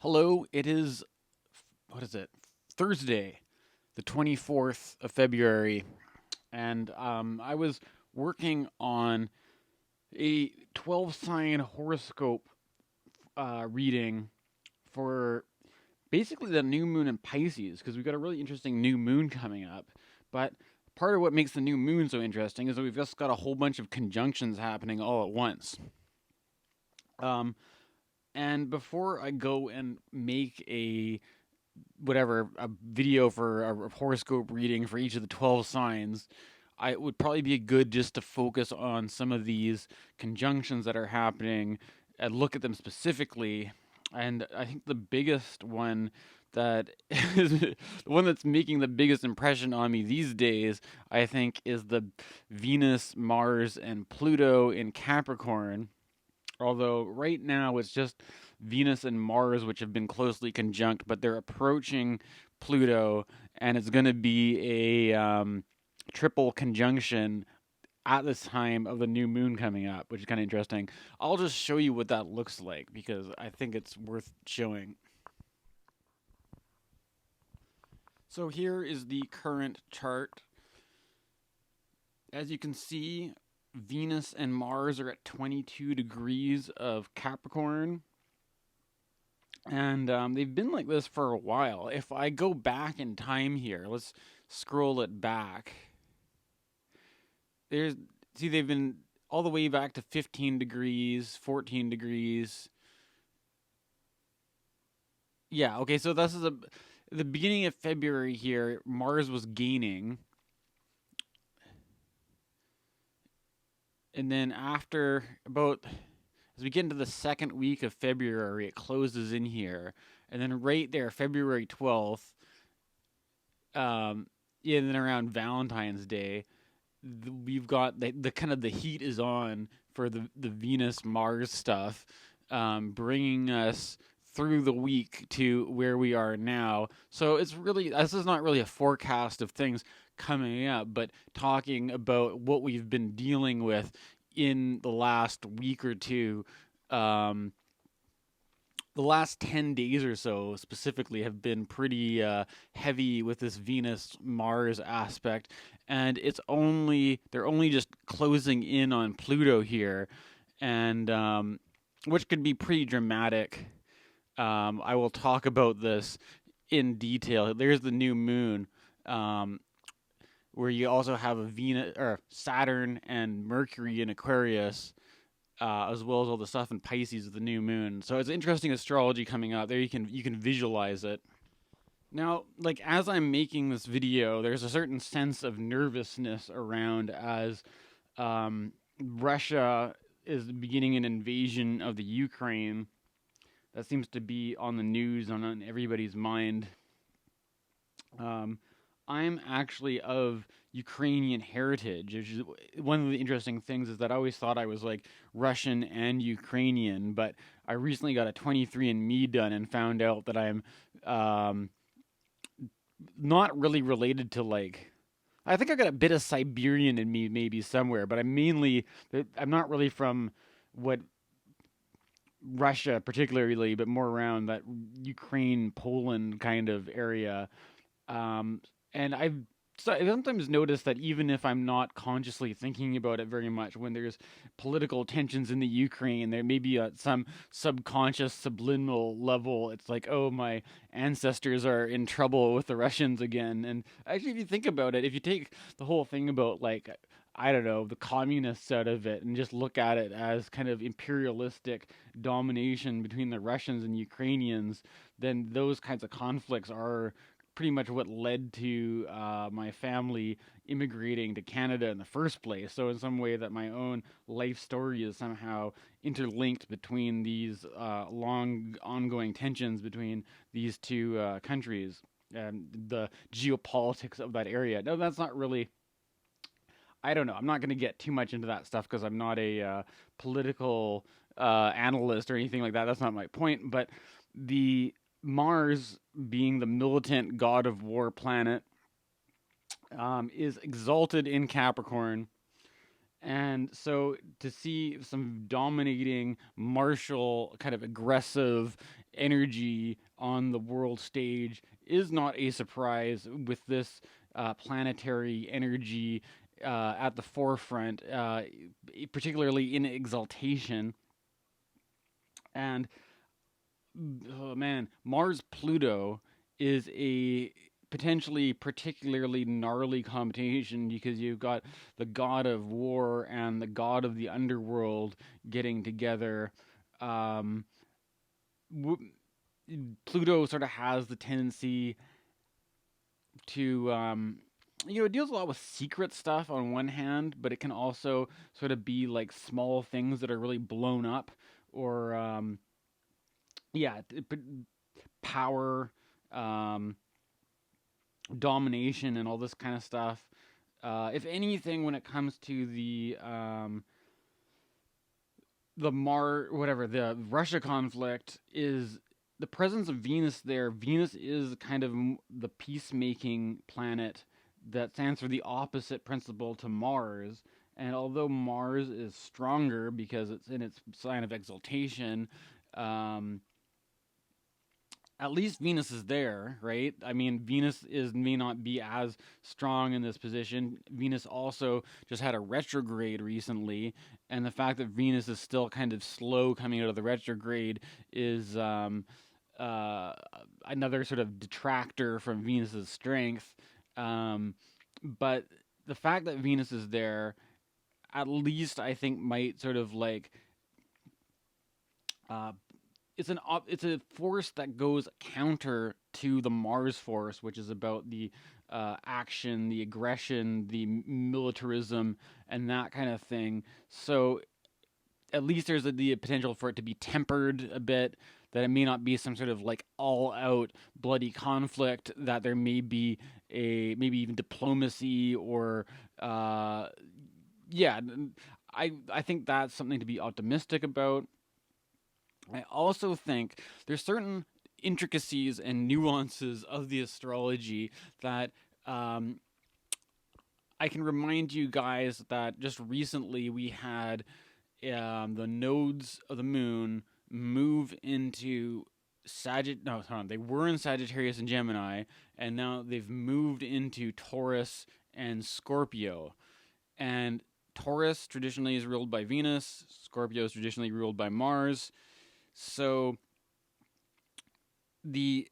Hello, it is, what is it? Thursday, the 24th of February, and I was working on a 12 sign horoscope reading for basically the new moon in Pisces because we've got a really interesting new moon coming up. But part of what makes the new moon so interesting is that we've just got a whole bunch of conjunctions happening all at once. Um, and before I go and make a video for a horoscope reading for each of the 12 signs, it would probably be good just to focus on some of these conjunctions that are happening and look at them specifically. And I think the biggest one that is the one that's making the biggest impression on me these days, I think, is the Venus, Mars, and Pluto in Capricorn. Although right now it's just Venus and Mars which have been closely conjunct, but they're approaching Pluto, and it's going to be a triple conjunction at this time of the new moon coming up, which is kind of interesting. I'll just show you what that looks like because I think it's worth showing. So here is the current chart. As you can see, Venus and Mars are at 22 degrees of Capricorn. And they've been like this for a while. If I go back in time here, let's scroll it back. There's See, they've been all the way back to 15 degrees, 14 degrees. Yeah, okay, so this is the beginning of February here. Mars was gaining, and then after about as we get into the second week of February, it closes in here, and then right there, February 12th, in and around Valentine's Day, we've got the kind of the heat is on for the Venus Mars stuff, bringing us through the week to where we are now. So it's really, this is not really a forecast of things coming up, but talking about what we've been dealing with in the last week or two. Um, the last 10 days or so specifically have been pretty heavy with this Venus Mars aspect, and they're only just closing in on Pluto here, and which could be pretty dramatic. I will talk about this in detail. There's the new moon, um, where you also have a Venus or Saturn and Mercury in Aquarius, as well as all the stuff in Pisces with the new moon. So it's interesting astrology coming out. There you can visualize it. Now, like as I'm making this video, there's a certain sense of nervousness around as Russia is beginning an invasion of the Ukraine. That seems to be on the news, on everybody's mind. Um, I'm actually of Ukrainian heritage. Which is one of the interesting things is that I always thought I was like Russian and Ukrainian, but I recently got a 23andMe done and found out that I'm um, not really related to like. I think I got a bit of Siberian in me, maybe somewhere, but I'm not really from what Russia particularly, but more around that Ukraine, Poland kind of area. And I sometimes notice that even if I'm not consciously thinking about it very much, when there's political tensions in the Ukraine, there may be some subconscious, subliminal level. It's like, oh, my ancestors are in trouble with the Russians again. And actually, if you think about it, if you take the whole thing about like, I don't know, the communists out of it and just look at it as kind of imperialistic domination between the Russians and Ukrainians, then those kinds of conflicts are pretty much what led to my family immigrating to Canada in the first place. So in some way, that my own life story is somehow interlinked between these long ongoing tensions between these two countries and the geopolitics of that area. No, that's not really. I don't know. I'm not going to get too much into that stuff because I'm not a political analyst or anything like that. That's not my point. But the Mars, being the militant god of war planet, is exalted in Capricorn. And so to see some dominating, martial, kind of aggressive energy on the world stage is not a surprise with this planetary energy at the forefront, particularly in exaltation. And oh man, Mars Pluto is a potentially particularly gnarly combination because you've got the god of war and the god of the underworld getting together. Um, w- Pluto sort of has the tendency to, it deals a lot with secret stuff on one hand, but it can also sort of be like small things that are really blown up, or yeah, power, um, domination, and all this kind of stuff. If anything, when it comes to the Russia conflict, is the presence of Venus there. Venus is kind of the peacemaking planet that stands for the opposite principle to Mars. And although Mars is stronger because it's in its sign of exaltation, um, at least Venus is there, right? I mean, Venus may not be as strong in this position. Venus also just had a retrograde recently, and the fact that Venus is still kind of slow coming out of the retrograde is uh, another sort of detractor from Venus's strength. But the fact that Venus is there, at least I think, might sort of like uh, it's a force that goes counter to the Mars force, which is about the action, the aggression, the militarism, and that kind of thing. So at least there's the potential for it to be tempered a bit. That it may not be some sort of like all-out bloody conflict. That there may be maybe even diplomacy or yeah. I think that's something to be optimistic about. I also think there's certain intricacies and nuances of the astrology that um, I can remind you guys that just recently we had the nodes of the moon move into no, hold on. They were in Sagittarius and Gemini, and now they've moved into Taurus and Scorpio. And Taurus traditionally is ruled by Venus. Scorpio is traditionally ruled by Mars. So the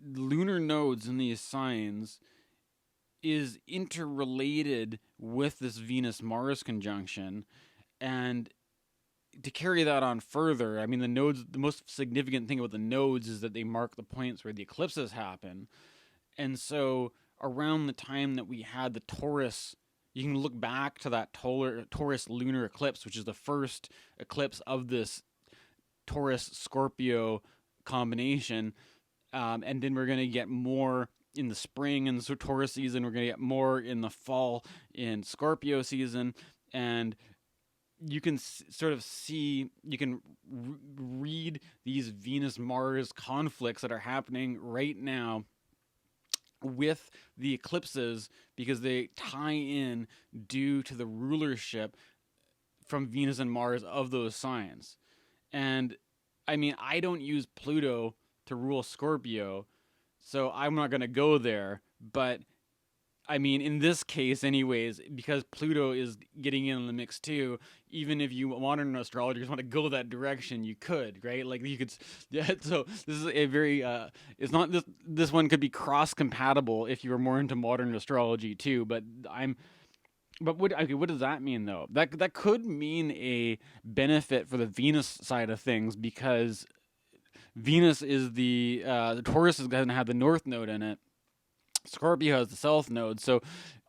lunar nodes in these signs is interrelated with this Venus Mars conjunction. And to carry that on further, I mean, the most significant thing about the nodes is that they mark the points where the eclipses happen. And so around the time that we had the Taurus, you can look back to that Taurus lunar eclipse, which is the first eclipse of this Taurus Scorpio combination, and then we're going to get more in the spring in the Taurus season. We're going to get more in the fall in Scorpio season, and you can sort of see, you can read these Venus Mars conflicts that are happening right now with the eclipses because they tie in due to the rulership from Venus and Mars of those signs. And I mean, I don't use Pluto to rule Scorpio, so I'm not going to go there. But I mean, in this case, anyways, because Pluto is getting in the mix too, even if you modern astrologers want to go that direction, you could, right? Like you could, yeah. So this is a very, it's not this. This one could be cross compatible if you were more into modern astrology too. But what does that mean though? That could mean a benefit for the Venus side of things because Venus is the Taurus is going to have the North Node in it. Scorpio has the South Node. So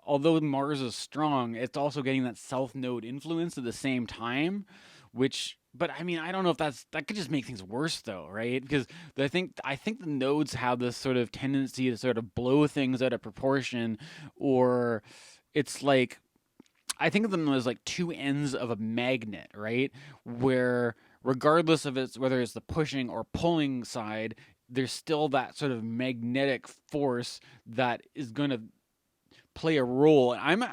although Mars is strong, it's also getting that South Node influence at the same time, which. But I mean, I don't know if that could just make things worse, though, right? Because I think the nodes have this sort of tendency to sort of blow things out of proportion, or it's like I think of them as like two ends of a magnet, right? Where regardless of whether it's the pushing or pulling side, there's still that sort of magnetic force that is going to play a role. And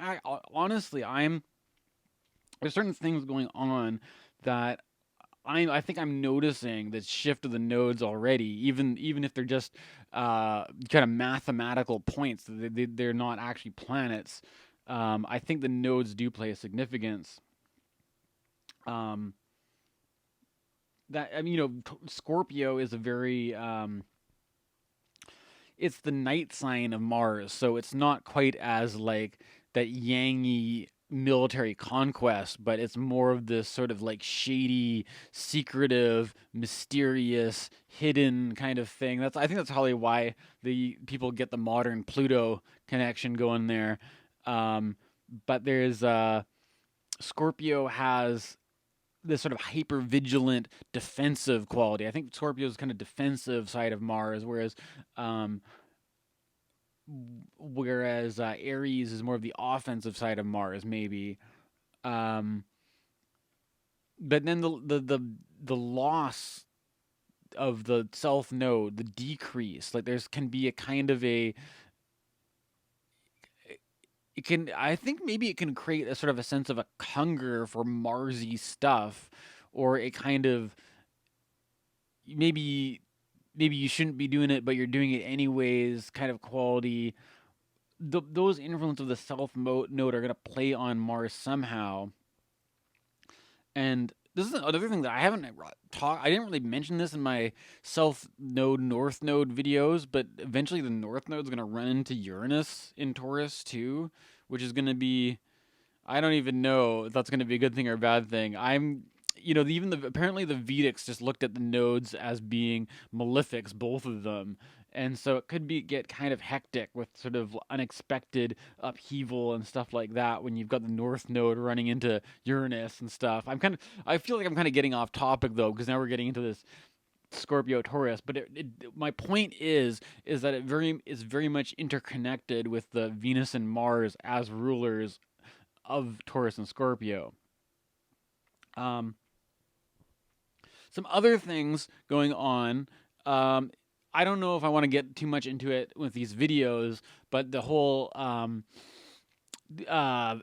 honestly, there's certain things going on that I think I'm noticing the shift of the nodes already, even if they're just kind of mathematical points. They're not actually planets. I think the nodes do play a significance. Um, that I mean, Scorpio is a very it's the night sign of Mars, so it's not quite as like that yangy military conquest, but it's more of this sort of like shady, secretive, mysterious, hidden kind of thing. I think that's probably why the people get the modern Pluto connection going there. Um, but there's Scorpio has this sort of hyper vigilant defensive quality. I think Scorpio's kind of defensive side of Mars, um, Aries is more of the offensive side of Mars, maybe. Um, but then the loss of the self node, the decrease, like there's can be a kind of a it can I think maybe it can create a sort of a sense of a hunger for Marsy stuff, or a kind of maybe you shouldn't be doing it, but you're doing it anyways kind of quality. Those influence of the node are going to play on Mars somehow. And this is another thing that I haven't talked. I didn't really mention this in my south node, north node videos, but eventually the north node is going to run into Uranus in Taurus too, which is going to be. I don't even know if that's going to be a good thing or a bad thing. Even apparently the Vedics just looked at the nodes as being malefics, both of them, and so it could get kind of hectic with sort of unexpected upheaval and stuff like that when you've got the North Node running into Uranus and stuff. I feel like I'm kind of getting off topic though, because now we're getting into this Scorpio Taurus, but my point is that is very much interconnected with the Venus and Mars as rulers of Taurus and Scorpio. Some other things going on. I don't know if I want to get too much into it with these videos, but the whole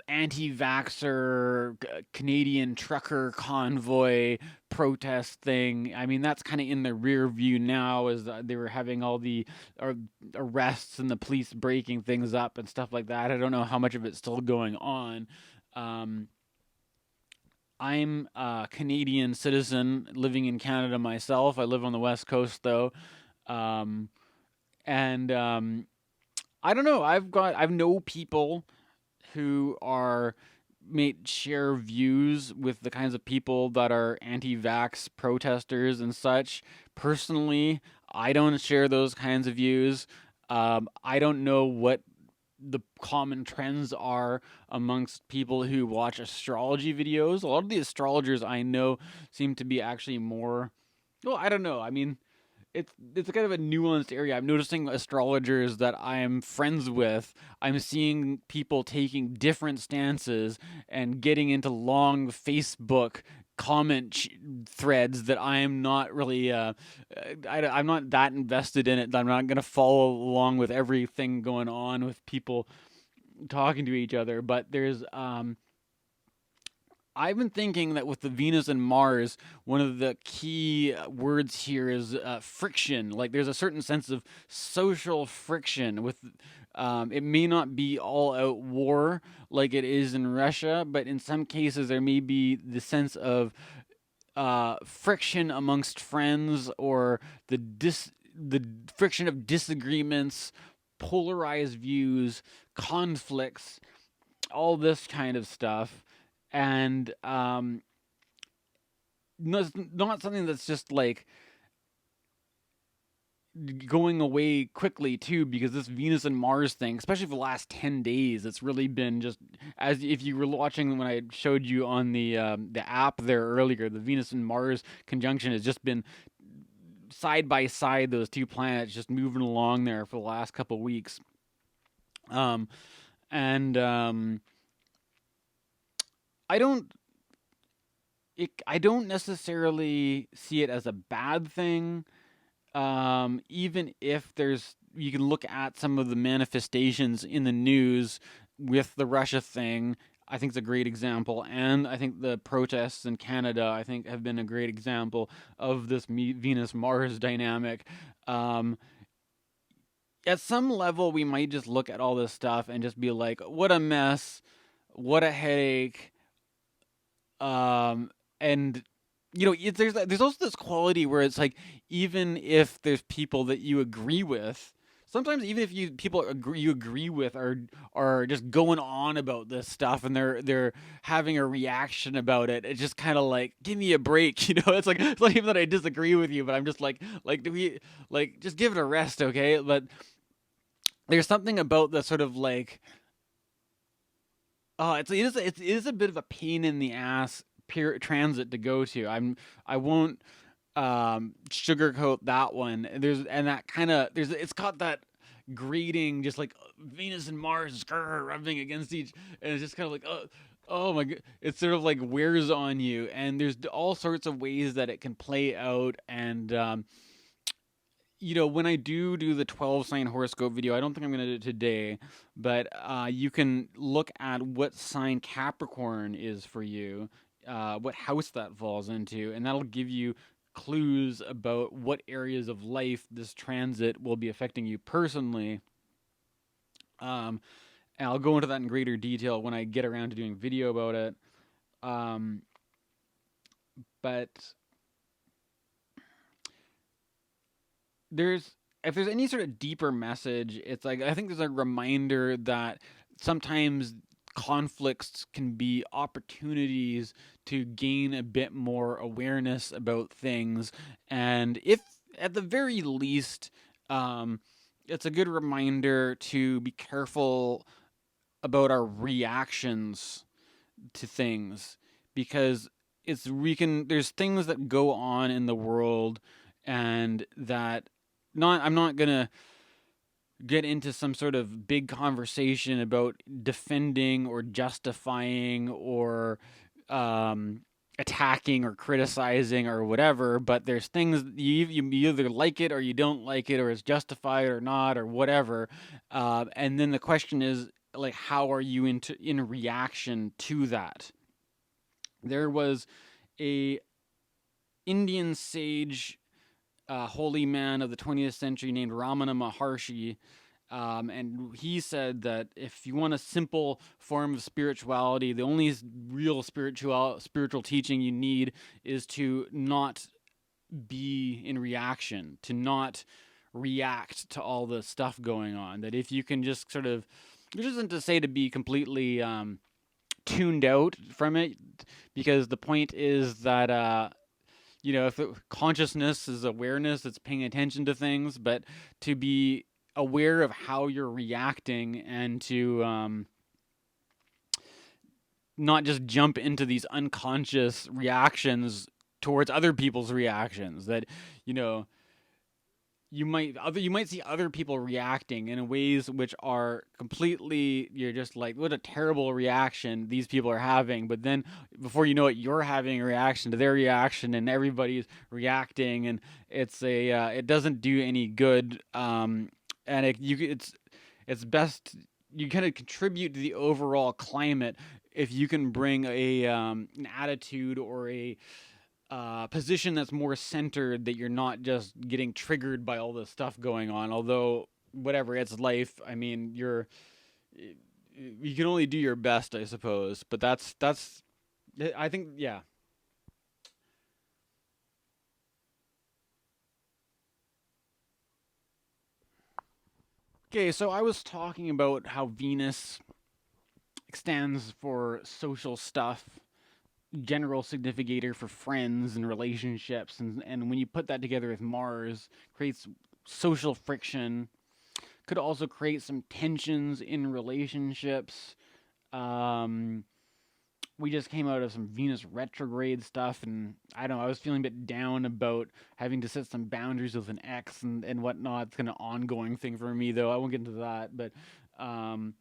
anti-vaxxer Canadian trucker convoy protest thing. I mean, that's kind of in the rear view now, as they were having all the arrests and the police breaking things up and stuff like that. I don't know how much of it's still going on. I'm a Canadian citizen living in Canada myself. I live on the West Coast though. And I don't know. I've know people who are share views with the kinds of people that are anti-vax protesters and such. Personally, I don't share those kinds of views. I don't know what the common trends are amongst people who watch astrology videos. A lot of the astrologers I know seem to be actually more. Well, I don't know. I mean, it's kind of a nuanced area. I'm noticing astrologers that I'm friends with. I'm seeing people taking different stances and getting into long Facebook comment threads that I'm not really I'm not that invested in it. I'm not going to follow along with everything going on with people talking to each other, but there's I've been thinking that with the Venus and Mars, one of the key words here is friction. Like there's a certain sense of social friction with. It may not be all out war like it is in Russia, but in some cases there may be the sense of friction amongst friends, or the friction of disagreements, polarized views, conflicts, all this kind of stuff. And not something that's just like going away quickly too, because this Venus and Mars thing, especially for the last 10 days, it's really been just, as if you were watching when I showed you on the app there earlier, the Venus and Mars conjunction has just been side by side, those two planets just moving along there for the last couple weeks. I don't necessarily see it as a bad thing. Even if you can look at some of the manifestations in the news with the Russia thing. I think it's a great example, and I think the protests in Canada, I think, have been a great example of this Venus Mars dynamic. Um, at some level, we might just look at all this stuff and just be like, "What a mess! What a headache!" And there's also this quality where it's like, even if there's people that you agree with, sometimes even if you agree with are just going on about this stuff, and they're having a reaction about it, it's just kind of like, give me a break. It's not even that I disagree with you, but I'm just like, do we, like, just give it a rest, okay? But there's something about the sort of like, it is a bit of a pain in the ass transit to go to. I won't sugarcoat that one. It's got that grating, just like Venus and Mars rubbing against each, and it's just kind of like, oh my god, it sort of like wears on you. And there's all sorts of ways that it can play out. And when I do the 12 sign horoscope video, I don't think I'm going to do it today, but you can look at what sign Capricorn is for you, what house that falls into, and that'll give you clues about what areas of life this transit will be affecting you personally. And I'll go into that in greater detail when I get around to doing a video about it. But if there's any sort of deeper message, it's like, I think there's a reminder that sometimes conflicts can be opportunities to gain a bit more awareness about things. And if at the very least, it's a good reminder to be careful about our reactions to things, because there's things that go on in the world, and that I'm not gonna get into some sort of big conversation about defending or justifying or attacking or criticizing or whatever. But there's things you either like it or you don't like it, or it's justified or not, or whatever. And then the question is, like, how are you in reaction to that? There was a Indian sage, holy man of the 20th century named Ramana Maharshi. And he said that if you want a simple form of spirituality, the only real spiritual teaching you need is to not be in reaction, to not react to all the stuff going on. That if you can just sort of, which isn't to say to be completely tuned out from it, because the point is that if consciousness is awareness, it's paying attention to things, but to be aware of how you're reacting, and to not just jump into these unconscious reactions towards other people's reactions. That you might see other people reacting in ways which are completely, you're just like, what a terrible reaction these people are having. But then before you know it, you're having a reaction to their reaction, and everybody's reacting, and it doesn't do any good. And it's best, you kind of contribute to the overall climate if you can bring an attitude or a position that's more centered, that you're not just getting triggered by all this stuff going on. Although, whatever, it's life. I mean, you can only do your best, I suppose. But that's I think, yeah. Okay, so I was talking about how Venus stands for social stuff, general significator for friends and relationships, and when you put that together with Mars, creates social friction. Could also create some tensions in relationships. Um, we just came out of some Venus retrograde stuff, and I don't know, I was feeling a bit down about having to set some boundaries with an ex and whatnot. It's kind of ongoing thing for me, though. I won't get into that, but um,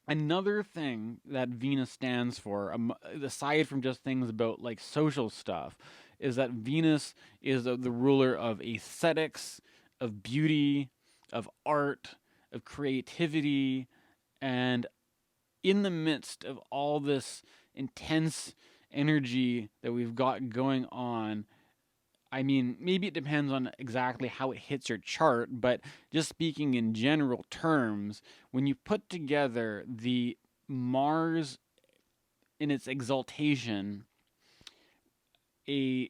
another thing that Venus stands for, aside from just things about like social stuff, is that Venus is the ruler of aesthetics, of beauty, of art, of creativity, and in the midst of all this intense energy that we've got going on, I mean, maybe it depends on exactly how it hits your chart, but just speaking in general terms, when you put together the Mars in its exaltation, a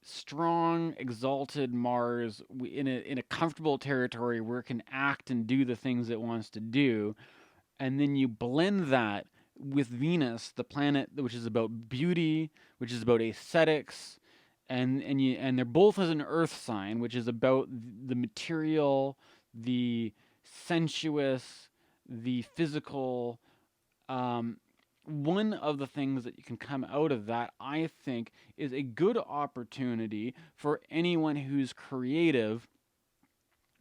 strong, exalted Mars in a comfortable territory where it can act and do the things it wants to do, and then you blend that with Venus, the planet which is about beauty, which is about aesthetics, and they're both as an Earth sign, which is about the material, the sensuous, the physical. Um, One of the things that you can come out of that, I think, is a good opportunity for anyone who's creative,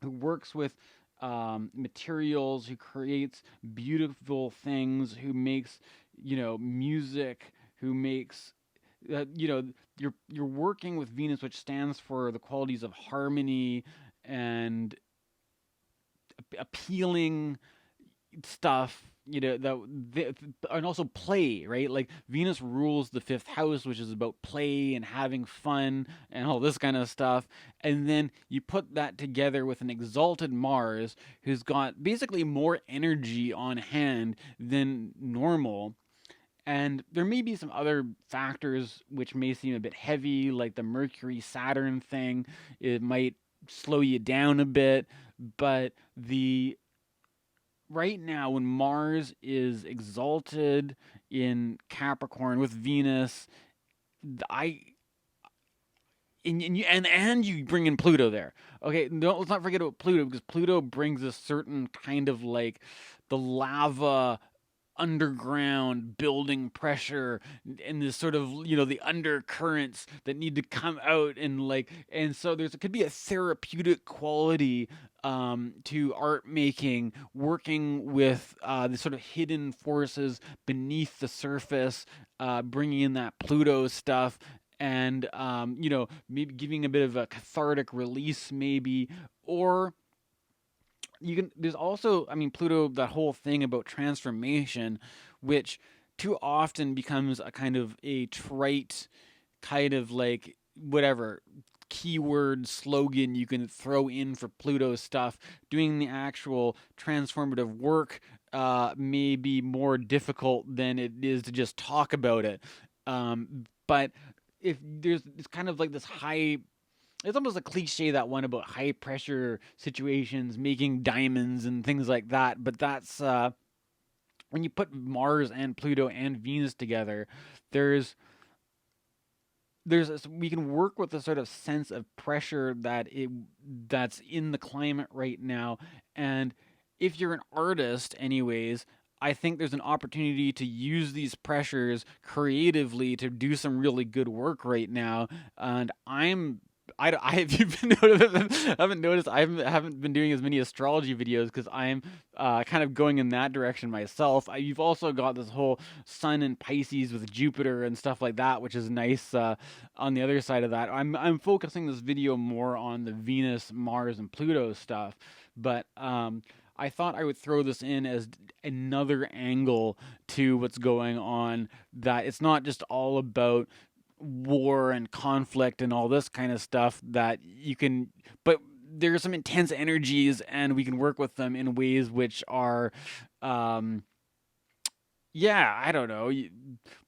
who works with materials, who creates beautiful things, who makes, music, who makes, you're working with Venus, which stands for the qualities of harmony and appealing stuff, and also play, right? Like Venus rules the fifth house, which is about play and having fun and all this kind of stuff. And then you put that together with an exalted Mars who's got basically more energy on hand than normal. And there may be some other factors which may seem a bit heavy, like the Mercury Saturn thing. It might slow you down a bit, but the right now when Mars is exalted in Capricorn with Venus, I and you bring in Pluto there. Okay, no, let's not forget about Pluto, because Pluto brings a certain kind of like the lava underground building pressure and this sort of, the undercurrents that need to come out, and so there's it could be a therapeutic quality to art making, working with the sort of hidden forces beneath the surface, bringing in that Pluto stuff, and maybe giving a bit of a cathartic release, maybe. Or there's also, I mean, Pluto, that whole thing about transformation, which too often becomes a kind of a trite kind of like whatever keyword slogan you can throw in for Pluto stuff. Doing the actual transformative work may be more difficult than it is to just talk about it. But if there's, it's kind of like this high, it's almost a cliche, that one about high pressure situations making diamonds and things like that, but that's when you put Mars and Pluto and Venus together, there's we can work with a sort of sense of pressure that's in the climate right now. And if you're an artist anyways, I think there's an opportunity to use these pressures creatively to do some really good work right now. And I have you been noticed, haven't noticed I haven't been doing as many astrology videos because I'm kind of going in that direction myself. You've also got this whole Sun in Pisces with Jupiter and stuff like that, which is nice. On the other side of that, I'm focusing this video more on the Venus, Mars, and Pluto stuff, but I thought I would throw this in as another angle to what's going on. That it's not just all about war and conflict and all this kind of stuff, that you can, but there's some intense energies and we can work with them in ways which are yeah, I don't know,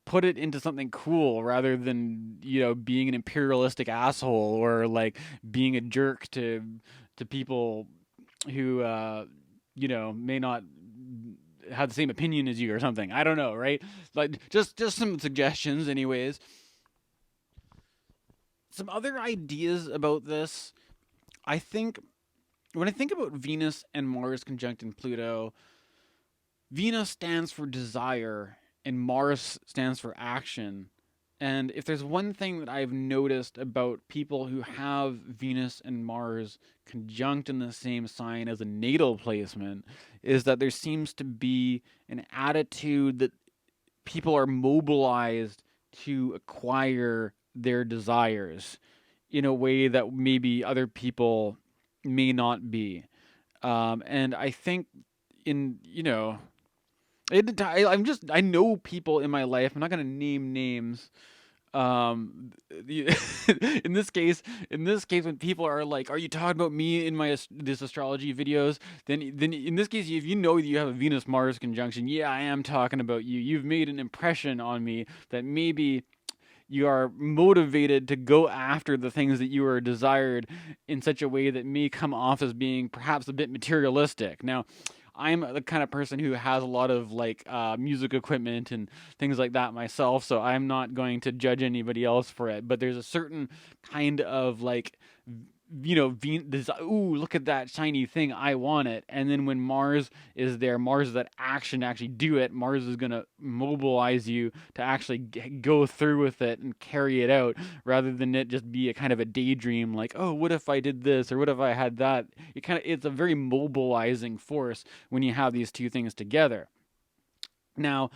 put it into something cool rather than, being an imperialistic asshole or like being a jerk to people who may not have the same opinion as you or something. I don't know, right? Like just some suggestions anyways. Some other ideas about this. I think when I think about Venus and Mars conjunct in Pluto, Venus stands for desire and Mars stands for action. And if there's one thing that I've noticed about people who have Venus and Mars conjunct in the same sign as a natal placement, is that there seems to be an attitude that people are mobilized to acquire their desires in a way that maybe other people may not be. And I think in, I know people in my life. I'm not gonna name names. In this case, when people are like, "Are you talking about me in my this astrology videos?" Then in this case, if you know that you have a Venus Mars conjunction, yeah, I am talking about you. You've made an impression on me that maybe you are motivated to go after the things that you are desired in such a way that may come off as being perhaps a bit materialistic. Now, I'm the kind of person who has a lot of like music equipment and things like that myself, so I'm not going to judge anybody else for it. But there's a certain kind of like, this, ooh, look at that shiny thing, I want it. And then when Mars is there, Mars is that action to actually do it. Mars is going to mobilize you to actually go through with it and carry it out, rather than it just be a kind of a daydream, like, oh, what if I did this, or what if I had that. It's a very mobilizing force when you have these two things together. Now,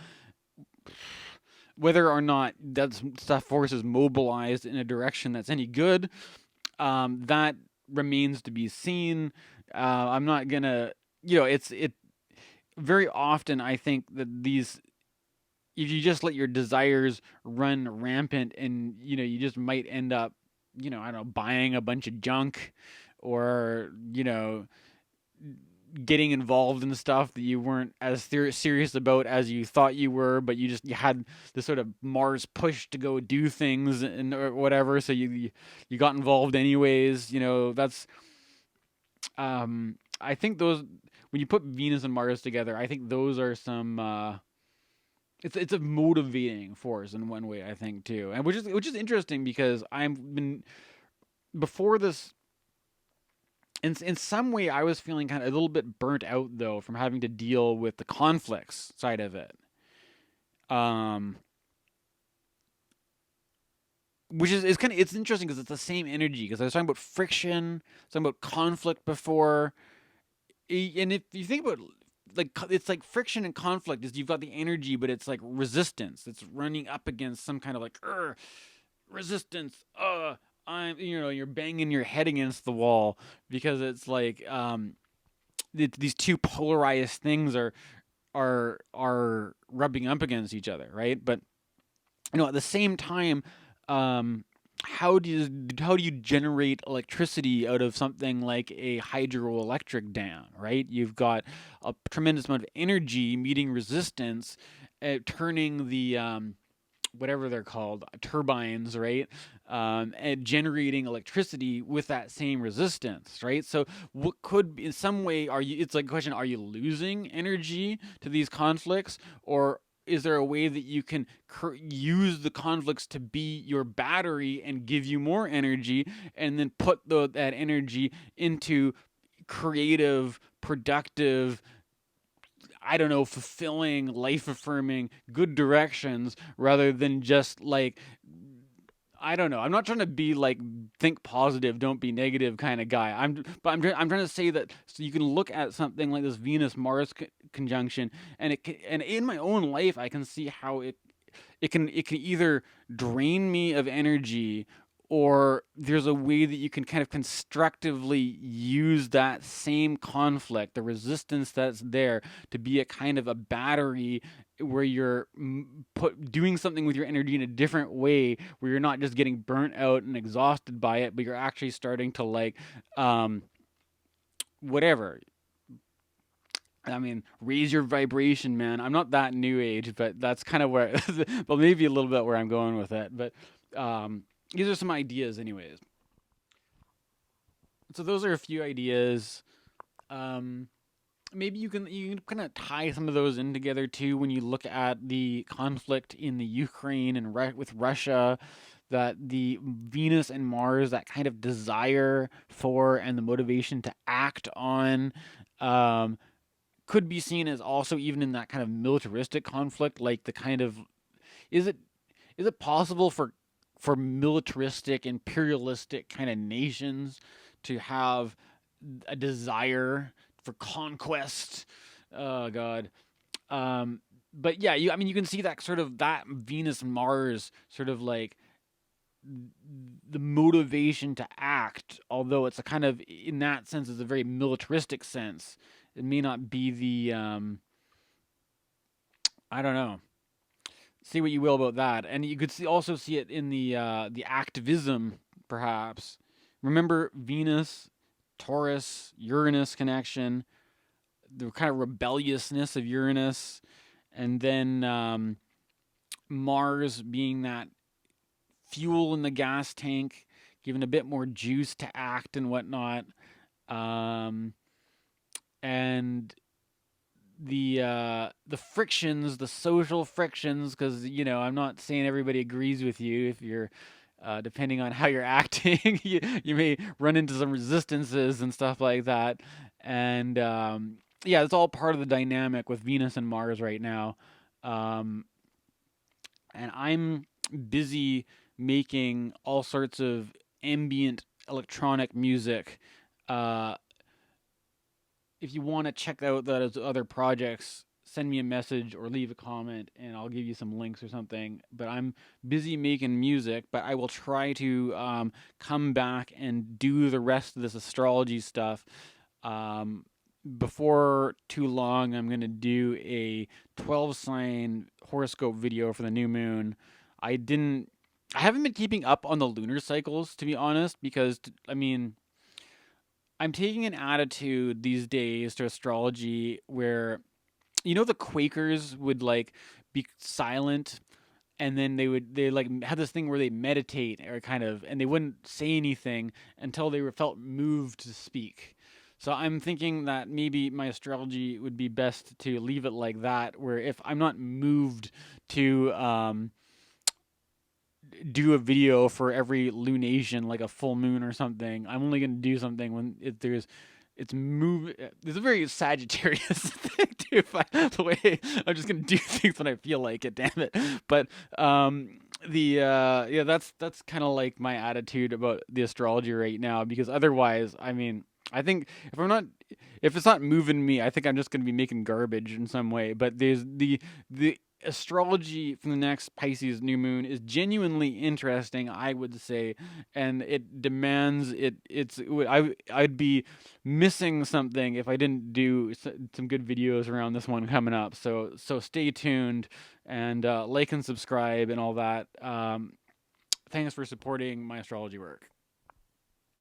whether or not that force is mobilized in a direction that's any good, that remains to be seen. I'm not gonna, it very often, I think that these, if you just let your desires run rampant, and you just might end up, I don't know, buying a bunch of junk, or getting involved in stuff that you weren't as serious about as you thought you were, but you had this sort of Mars push to go do things and or whatever, so you got involved anyways. That's I think those, when you put Venus and Mars together, I think those are some it's a motivating force in one way, I think, too. And which is interesting, because I've been, before this, in some way, I was feeling kind of a little bit burnt out, though, from having to deal with the conflicts side of it. Um, which is kind of, it's interesting because it's the same energy. Because I was talking about friction, talking about conflict before, and if you think about, like, it's like friction and conflict is, you've got the energy, but it's like resistance. It's running up against some kind of like resistance. You're banging your head against the wall, because it's like these two polarized things are rubbing up against each other, right? But at the same time, um, how do you generate electricity out of something like a hydroelectric dam, right? You've got a tremendous amount of energy meeting resistance, turning the whatever they're called, turbines, right? And generating electricity with that same resistance, right? So, what could, in some way, are you? It's like a question: are you losing energy to these conflicts, or is there a way that you can use the conflicts to be your battery and give you more energy, and then put that energy into creative, productive, I don't know, fulfilling, life affirming, good directions, rather than just like, I don't know. I'm not trying to be like, think positive, don't be negative kind of guy. I'm trying to say that, so you can look at something like this Venus Mars conjunction, and and in my own life, I can see how it can either drain me of energy, or there's a way that you can kind of constructively use that same conflict, the resistance that's there, to be a kind of a battery, where you're doing something with your energy in a different way, where you're not just getting burnt out and exhausted by it, but you're actually starting to like, whatever. I mean, raise your vibration, man. I'm not that new age, but that's kind of where, well, maybe a little bit where I'm going with it. But these are some ideas, anyways. So those are a few ideas. Um, Maybe you can kind of tie some of those in together too, when you look at the conflict in the Ukraine and with Russia. That the Venus and Mars, that kind of desire for and the motivation to act on, um, could be seen as also even in that kind of militaristic conflict, like the kind of, is it is it possible for militaristic, imperialistic kind of nations to have a desire for conquest? Oh God. But yeah, I mean, you can see that sort of, that Venus Mars sort of like the motivation to act, although it's a kind of, in that sense, is a very militaristic sense. It may not be the I don't know. See what you will about that, and you could also see it in the activism, perhaps. Remember Venus, Taurus, Uranus connection, the kind of rebelliousness of Uranus, and then Mars being that fuel in the gas tank, giving a bit more juice to act and whatnot. Um, and the frictions, the social frictions, because I'm not saying everybody agrees with you. If you're depending on how you're acting, you may run into some resistances and stuff like that. And yeah, it's all part of the dynamic with Venus and Mars right now. Um, and I'm busy making all sorts of ambient electronic music. Uh, if you want to check out those other projects, send me a message or leave a comment, and I'll give you some links or something. But I'm busy making music, but I will try to come back and do the rest of this astrology stuff. Um, Before too long, I'm going to do a 12 sign horoscope video for the new moon. I didn't. I haven't been keeping up on the lunar cycles, to be honest, because I mean, I'm taking an attitude these days to astrology where the Quakers would like be silent, and then they like have this thing where they meditate, or kind of, and they wouldn't say anything until they were felt moved to speak. So I'm thinking that maybe my astrology would be best to leave it like that, where if I'm not moved to do a video for every lunation, like a full moon or something. I'm only going to do something when it's move. It's a very Sagittarius thing too. The way I'm just going to do things when I feel like it. Damn it. But the yeah, that's kind of like my attitude about the astrology right now. Because otherwise, I mean, I think if it's not moving me, I think I'm just going to be making garbage in some way. But there's the astrology from the next Pisces new moon is genuinely interesting, I would say, and it demands it. I'd be missing something if I didn't do some good videos around this one coming up. So stay tuned, and like and subscribe and all that. Thanks for supporting my astrology work.